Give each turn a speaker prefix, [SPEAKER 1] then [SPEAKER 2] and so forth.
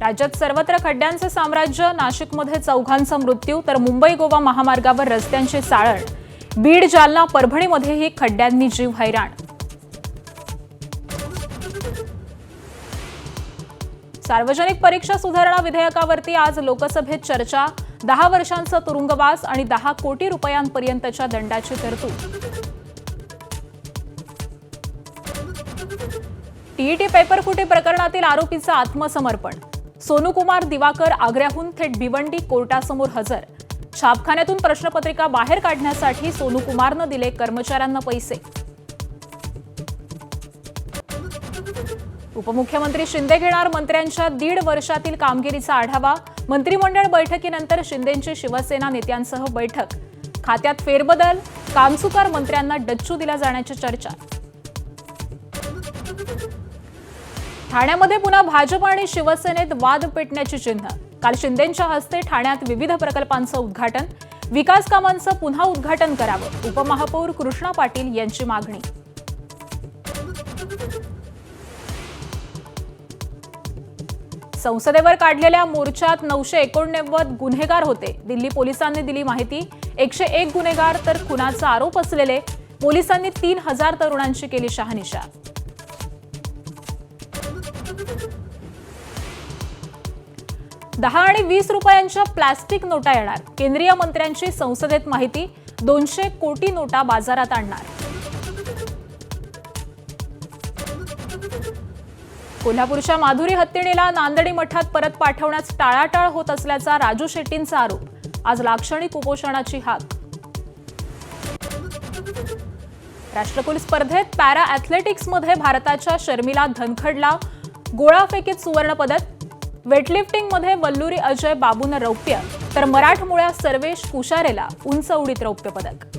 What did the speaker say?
[SPEAKER 1] राज्यात सर्वत्र खड्ड्यांचे साम्राज्य, नाशिकमध्ये चौघांचा मृत्यू तर मुंबई गोवा महामार्गावर रस्त्यांची चाळण, बीड जालना परभणीमध्येही खड्ड्यांनी जीव हैराण। सार्वजनिक परीक्षा सुधारणा विधेयकावरती आज लोकसभेत चर्चा, 10 वर्षांचा तुरुंगवास आणि 10 कोटी रुपयांपर्यंतच्या दंडाची तरतूद। टीईटी पेपरफुटी प्रकरणातील आरोपीचं आत्मसमर्पण, सोनू कुमार दिवाकर आग्र्याहून थेट भिवंडी कोर्टासमोर हजर। छापखान्यातून प्रश्नपत्रिका बाहेर काढण्यासाठी सोनू कुमारनं दिले कर्मचाऱ्यांना पैसे। उपमुख्यमंत्री शिंदे घेणार मंत्र्यांच्या 1.5 वर्षातील कामगिरीचा आढावा, मंत्रिमंडळ बैठकीनंतर शिंदेंची शिवसेना नेत्यांसह बैठक। खात्यात फेरबदल, कामचुकार मंत्र्यांना डच्चू दिला जाण्याची चर्चा। ठाण्यामध्ये पुन्हा भाजप आणि शिवसेनेत वाद पेटण्याची चिन्ह, काल शिंदेंच्या हस्ते ठाण्यात विविध प्रकल्पांचं उद्घाटन, विकास कामांचं पुन्हा उद्घाटन करावं, उपमहापौर कृष्णा पाटील यांची मागणी। संसदेवर काढलेल्या मोर्चात 989 गुन्हेगार होते, दिल्ली पोलिसांनी दिली माहिती। 101 गुन्हेगार तर खुनाचा आरोप असलेले, पोलिसांनी 3000 तरुणांची केली शहानिशा। $10 आणि ₹20 प्लास्टिक नोटा येणार, केंद्रीय मंत्र्यांची संसदेत माहिती। 200 कोटी नोटा बाजारात आणणार। कोल्हापूरच्या माधुरी हत्तीणीला नांदणी मठात परत पाठवण्यास टाळाटाळ होत असल्याचा राजू शेट्टींचा आरोप, आज लाक्षणिक उपोषणाची हाक। राष्ट्रकुल स्पर्धेत पॅरा ॲथलेटिक्समध्ये भारताच्या शर्मिला धनखडला गोळाफेकीत सुवर्णपदक, वेटलिफ्टिंगमध्ये वल्लुरी अजय बाबूनं रौप्य तर मराठमोळ्या सर्वेश कुशारेला उंच उडीत रौप्य पदक।